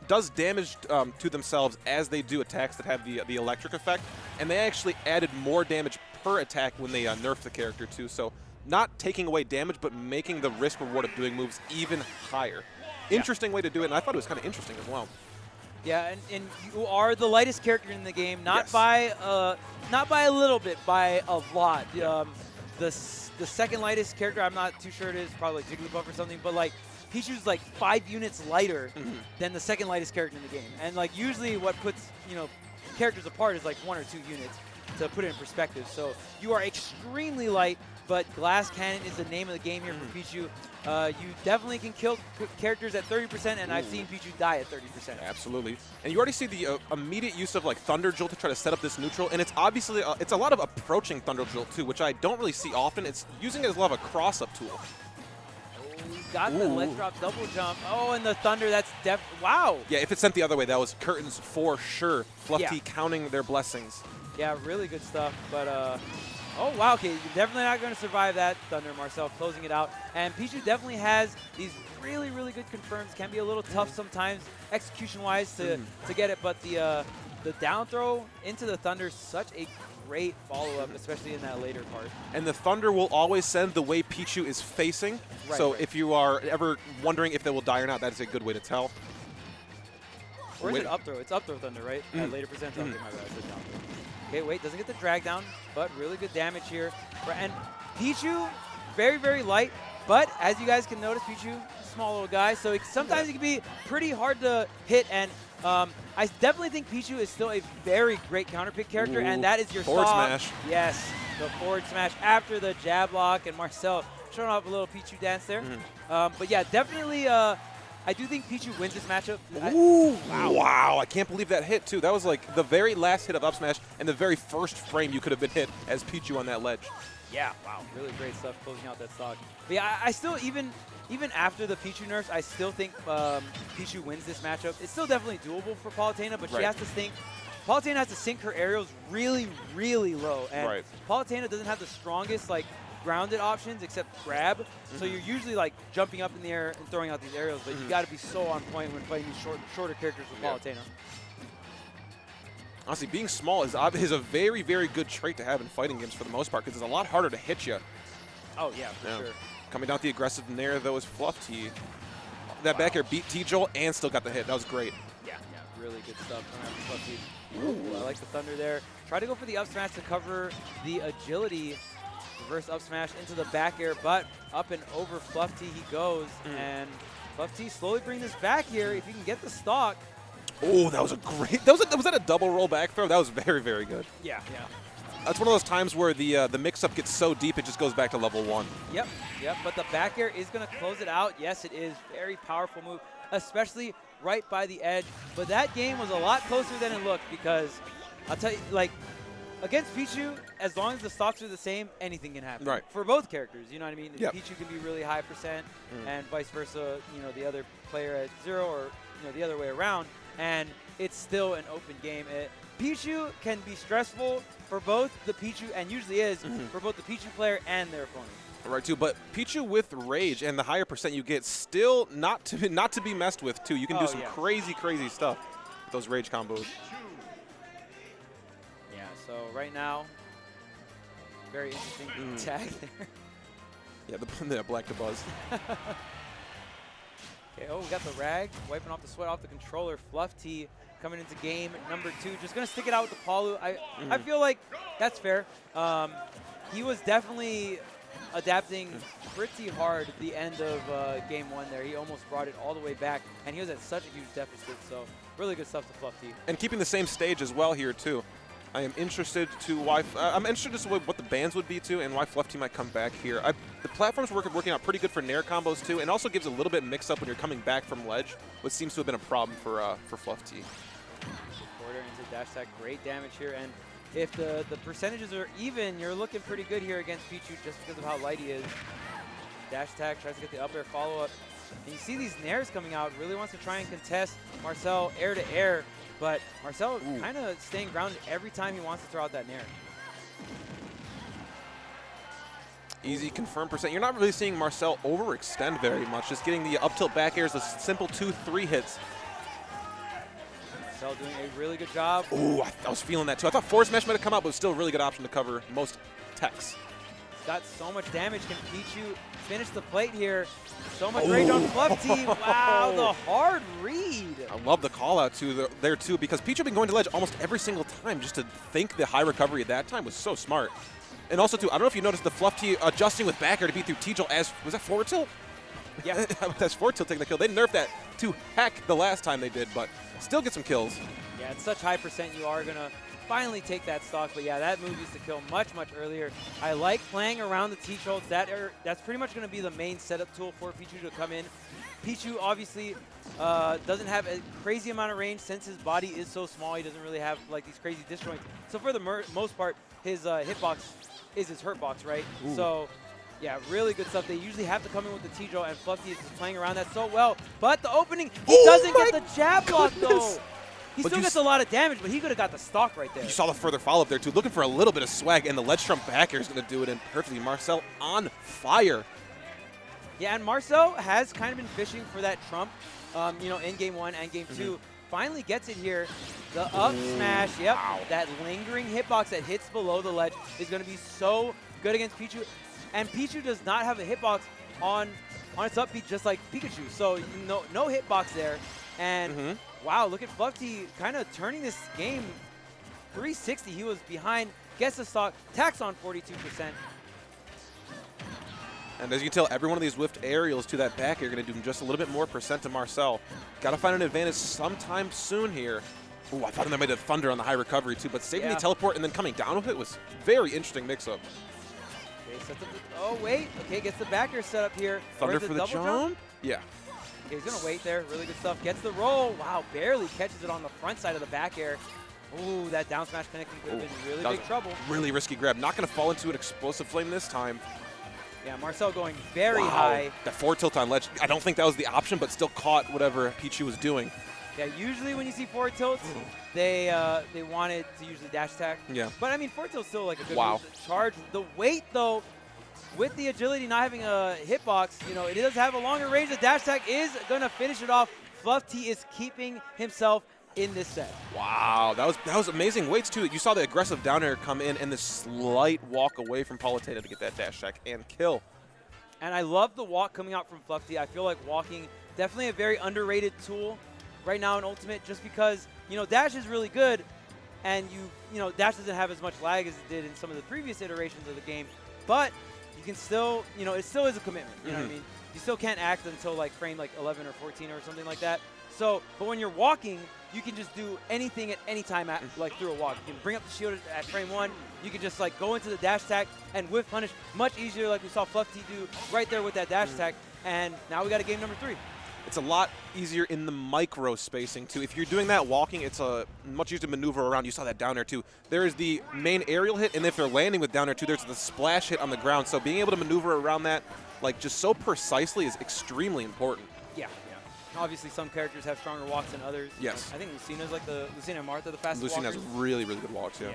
does damage to themselves as they do attacks that have the electric effect, and they actually added more damage per attack when they nerfed the character too. So not taking away damage, but making the risk reward of doing moves even higher. Yeah. Interesting way to do it, and I thought it was kind of interesting as well. Yeah, and you are the lightest character in the game, not Yes. by a little bit, by a lot. Yeah. The second lightest character, I'm not too sure it is, probably like Jigglypuff or something, but like Pichu's like 5 units lighter than the second lightest character in the game. And like usually what puts, you know, characters apart is like 1 or 2 units to put it in perspective. So you are extremely light, but Glass Cannon is the name of the game here for Pichu. You definitely can kill characters at 30%, and I've seen Pichu die at 30%. Absolutely. And you already see the immediate use of like Thunder Jolt to try to set up this neutral, and it's obviously, it's a lot of approaching Thunder Jolt too, which I don't really see often. It's using it as a lot of a cross-up tool. Got the ledge drop double jump. Oh, and the thunder, that's wow. Yeah, if it sent the other way, that was curtains for sure. Flufftea Yeah. counting their blessings. Yeah, really good stuff. But, oh, wow, okay, you're definitely not going to survive that thunder, Marcel, closing it out. And Pichu definitely has these really, really good confirms. Can be a little tough sometimes, execution-wise, to get it. But the down throw into the thunder, such a great follow-up, especially in that later part. And the thunder will always send the way Pichu is facing. Right, so right. if you are ever wondering if they will die or not, that is a good way to tell. Or is it up throw? It's up throw thunder, right? At later percent. Okay, my bad. I said down throw. Okay, wait, doesn't get the drag down, but really good damage here. And Pichu, very, very light, but as you guys can notice, Pichu, small little guy, so sometimes it can be pretty hard to hit, and I definitely think Pichu is still a very great counter pick character, and that is your forward stock. smash. Yes, the forward smash after the jab block, and Marcel showing off a little Pichu dance there. But yeah, definitely, I do think Pichu wins this matchup. Ooh, wow. I can't believe that hit, too. That was like the very last hit of up smash and the very first frame you could have been hit as Pichu on that ledge. Yeah, wow, really great stuff closing out that stock. But yeah, I still, even after the Pichu nerfs, I still think Pichu wins this matchup. It's still definitely doable for Palutena, but she has to think. Palutena has to sink her aerials really, really low. And Palutena doesn't have the strongest, like, grounded options except grab. So you're usually, like, jumping up in the air and throwing out these aerials, but you got to be so on point when fighting these shorter characters with Palutena. Honestly, being small is a very, very good trait to have in fighting games for the most part, because it's a lot harder to hit you. Oh, yeah, for sure. Coming down with the aggressive nair, though, is Flufftea. That back air beat T-Jolt and still got the hit. That was great. Yeah, really good stuff coming out from Flufftea. Ooh, I like the thunder there. Try to go for the up smash to cover the agility. Reverse up smash into the back air, but up and over Flufftea he goes. And Flufftea slowly bring this back here if you can get the stock. Oh, that was a great. Was that a double roll back throw? That was very, very good. Yeah. That's one of those times where the mix-up gets so deep it just goes back to level 1. Yep. But the back air is going to close it out. Yes, it is. Very powerful move, especially right by the edge. But that game was a lot closer than it looked, because I'll tell you, like, against Pichu, as long as the stocks are the same, anything can happen. Right. For both characters, you know what I mean? Yep. Pichu can be really high percent, and vice versa, you know, the other player at 0, or, you know, the other way around, and it's still an open game. Pichu can be stressful for both the Pichu, and usually is, for both the Pichu player and their opponent. Right, too. But Pichu with Rage and the higher percent you get, still not to be messed with, too. You can do some crazy, crazy stuff with those Rage combos. Yeah, so right now, very interesting tag there. Yeah, the black to buzz. Okay, we got the rag, wiping off the sweat off the controller. Flufftea coming into game number 2. Just going to stick it out with the Palu. I feel like that's fair. He was definitely adapting pretty hard at the end of game 1 there. He almost brought it all the way back, and he was at such a huge deficit. So really good stuff to Flufftea. And keeping the same stage as well here, too. I am interested to I'm interested to what the bans would be too, and why Flufftea might come back here. The platforms working out pretty good for nair combos too, and also gives a little bit mix up when you're coming back from ledge, which seems to have been a problem for Flufftea. Quarter into dash attack, great damage here, and if the percentages are even, you're looking pretty good here against Pichu just because of how light he is. Dash attack tries to get the up air follow up, and you see these nairs coming out. Really wants to try and contest Marcel air to air. But Marcel kind of staying grounded every time he wants to throw out that nair. Easy confirm percent. You're not really seeing Marcel overextend very much. Just getting the up tilt back airs, the simple 2-3 hits. Marcel doing a really good job. Ooh, I was feeling that too. I thought Force Mesh might have come out, but it was still a really good option to cover most techs. Got so much damage. Can Pichu finish the plate here? So much range on Flufftea. Wow, the hard read. I love the call out there too, because Pichu had been going to ledge almost every single time. Just to think the high recovery at that time was so smart. And also too, I don't know if you noticed the Flufftea adjusting with back air to beat through T-Jolt as, was that forward tilt? Yeah. That's forward tilt taking the kill. They nerfed that to heck the last time they did, but still get some kills. Yeah, it's such high percent you are going to finally take that stock. But yeah, that move used to kill much, much earlier. I like playing around the T-Jolts. That's pretty much going to be the main setup tool for Pichu to come in. Pichu obviously doesn't have a crazy amount of range since his body is so small. He doesn't really have like these crazy disjoints. So for the most part, his hitbox is his hurt box, right? Ooh. So yeah, really good stuff. They usually have to come in with the T-Jolt, and Flufftea is just playing around that so well. But the opening, he doesn't get the jab block though. He still gets a lot of damage, but he could have got the stock right there. You saw the further follow-up there, too. Looking for a little bit of swag, and the ledge trump back air is going to do it in perfectly. Marcel on fire. Yeah, and Marcel has kind of been fishing for that trump, you know, in Game 1 and Game 2. Finally gets it here. The up smash, yep. Wow. That lingering hitbox that hits below the ledge is going to be so good against Pichu. And Pichu does not have a hitbox on its up beat just like Pikachu. So no hitbox there. And wow, look at Flufftea kind of turning this game 360. He was behind, gets the stock, tax on 42%. And as you can tell, every one of these whiffed aerials to that back air are going to do just a little bit more percent to Marcel. Got to find an advantage sometime soon here. Ooh, I thought they made a thunder on the high recovery too, but saving the teleport and then coming down with it was very interesting mix-up. Okay, oh wait, okay, gets the back air set up here. Thunder for the jump? Yeah. Okay, he's going to wait there. Really good stuff. Gets the roll. Wow, barely catches it on the front side of the back air. Ooh, that down smash connecting could have been really big trouble. Really risky grab. Not going to fall into an explosive flame this time. Yeah, Marcel going very high. That forward tilt on ledge. I don't think that was the option, but still caught whatever Pichu was doing. Yeah, usually when you see forward tilts, they wanted to use the dash attack. Yeah. But I mean, forward tilt's still like a good move to charge. The weight though, with the agility not having a hitbox, you know, it does have a longer range. The dash attack is going to finish it off. Flufftea is keeping himself in this set. Wow, that was amazing weights too. You saw the aggressive down air come in and the slight walk away from Palutena to get that dash attack and kill. And I love the walk coming out from Flufftea. I feel like walking definitely a very underrated tool right now in Ultimate, just because, you know, dash is really good, and you know, dash doesn't have as much lag as it did in some of the previous iterations of the game, but you can still, you know, it still is a commitment. You know what I mean? You still can't act until like frame like 11 or 14 or something like that. So, but when you're walking, you can just do anything at any time, like through a walk. You can bring up the shield at frame 1. You can just like go into the dash attack and whiff punish much easier, like we saw Flufftea do right there with that dash attack. And now we got a game number 3. It's a lot easier in the micro spacing too. If you're doing that walking, it's a much easier to maneuver around. You saw that down air too. There is the main aerial hit, and if they're landing with down air too, there's the splash hit on the ground. So being able to maneuver around that, like just so precisely, is extremely important. Yeah. Obviously, some characters have stronger walks than others. Yes. I think Lucina's like Lucina and Martha the fastest Lucina walkers. has really, really good walks. Yeah.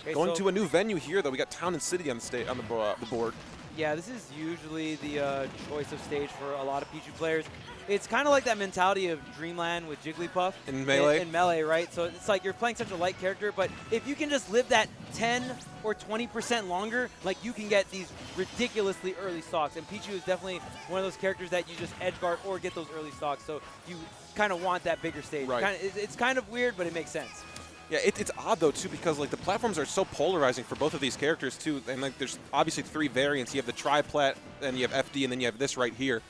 Okay, Going to a new venue here, though. We got Town and City on the board. Yeah, this is usually the choice of stage for a lot of Pichu players. It's kind of like that mentality of Dreamland with Jigglypuff. In Melee? In Melee, right? So it's like you're playing such a light character, but if you can just live that 10 or 20% longer, like you can get these ridiculously early stocks. And Pichu is definitely one of those characters that you just edge guard or get those early stocks. So you kind of want that bigger stage. Right. It's kind of weird, but it makes sense. Yeah, it's odd though too, because like the platforms are so polarizing for both of these characters too, and like there's obviously 3 variants. You have the tri-plat, then you have FD, and then you have this right here.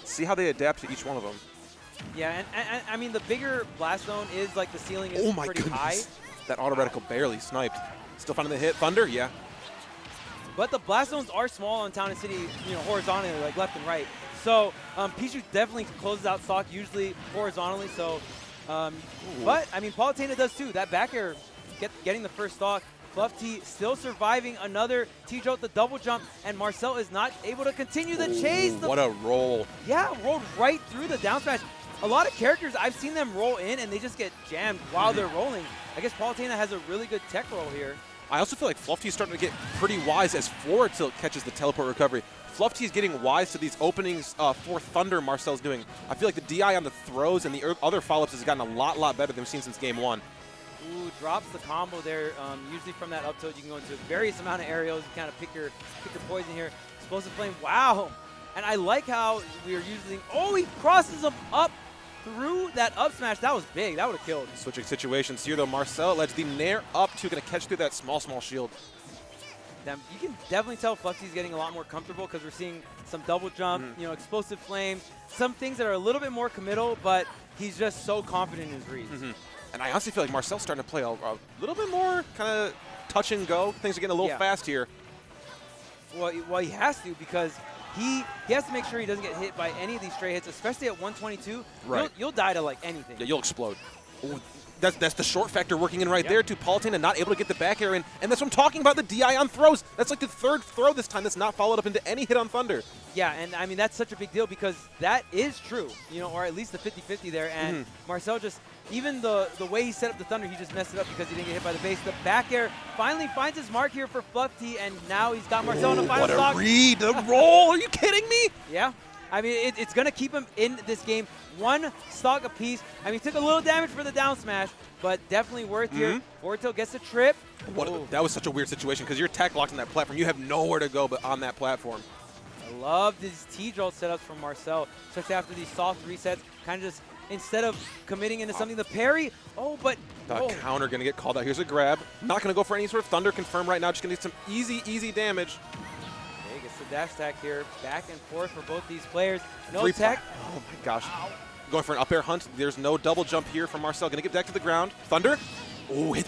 See how they adapt to each one of them. Yeah, and I mean the bigger blast zone is like the ceiling is pretty high. That auto reticle barely sniped. Still finding the hit. Thunder, yeah. But the blast zones are small on Town and City, you know, horizontally, like left and right. So Pichu definitely closes out stock usually horizontally. So. But, I mean, Palutena does too. That back air, getting the first stock. Flufftea still surviving another T-Jolt, the double jump, and Marcel is not able to continue the chase. What a roll. Yeah, rolled right through the down smash. A lot of characters, I've seen them roll in, and they just get jammed while they're rolling. I guess Palutena has a really good tech roll here. I also feel like Flufftea is starting to get pretty wise as forward tilt catches the teleport recovery. Flufftea is getting wise to these openings for Thunder Marcel's doing. I feel like the DI on the throws and the other follow-ups has gotten a lot better than we've seen since game 1. Ooh, drops the combo there. Usually from that up tilt, you can go into various amount of aerials. You kind of pick your poison here. Explosive Flame, wow. And I like how we are using, oh, he crosses him up through that up smash. That was big. That would have killed. Switching situations here, though. Marcel lets the Nair up to, going to catch through that small shield. You can definitely tell Flufftea's getting a lot more comfortable because we're seeing some double jump, you know, explosive flame, some things that are a little bit more committal, but he's just so confident in his reads. And I honestly feel like Marcel's starting to play a little bit more kind of touch and go. Things are getting a little fast here. Well, he has to because he has to make sure he doesn't get hit by any of these stray hits, especially at 122. Right. You'll die to like anything. Yeah, you'll explode. Ooh, that's the short factor working in right there to Palutena not able to get the back air in. And that's what I'm talking about, the DI on throws. That's like the 3rd throw this time that's not followed up into any hit on Thunder. Yeah, and I mean, that's such a big deal because that is true, you know, or at least the 50-50 there. And Marcel just, even the way he set up the Thunder, he just messed it up because he didn't get hit by the base. The back air finally finds his mark here for Flufftea, and now he's got Marcel in the final stock. What a read, the roll, are you kidding me? Yeah. I mean, it's going to keep him in this game. 1 stock apiece. I mean, he took a little damage for the down smash, but definitely worth here. Forward tilt gets a trip. That was such a weird situation because you're tech locked on that platform. You have nowhere to go but on that platform. I love these T-Jolt setups from Marcel, especially after these soft resets. Kind of just, instead of committing into something, the parry. Oh, but the counter going to get called out. Here's a grab. Not going to go for any sort of Thunder confirm right now. Just going to get some easy damage. Gets the dash attack here, back and forth for both these players. No 3 tech. Oh my gosh. Going for an up air hunt. There's no double jump here from Marcel. Going to get back to the ground. Thunder. Oh, he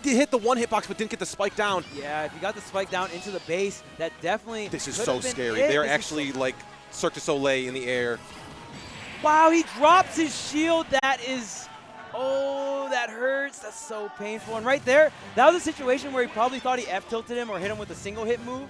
hit the 1 hitbox but didn't get the spike down. Yeah, if he got the spike down into the base, that definitely. This is so scary. They're actually like Cirque du Soleil in the air. Wow, he drops his shield. That is. Oh, that hurts. That's so painful. And right there, that was a situation where he probably thought he F-tilted him or hit him with a single hit move.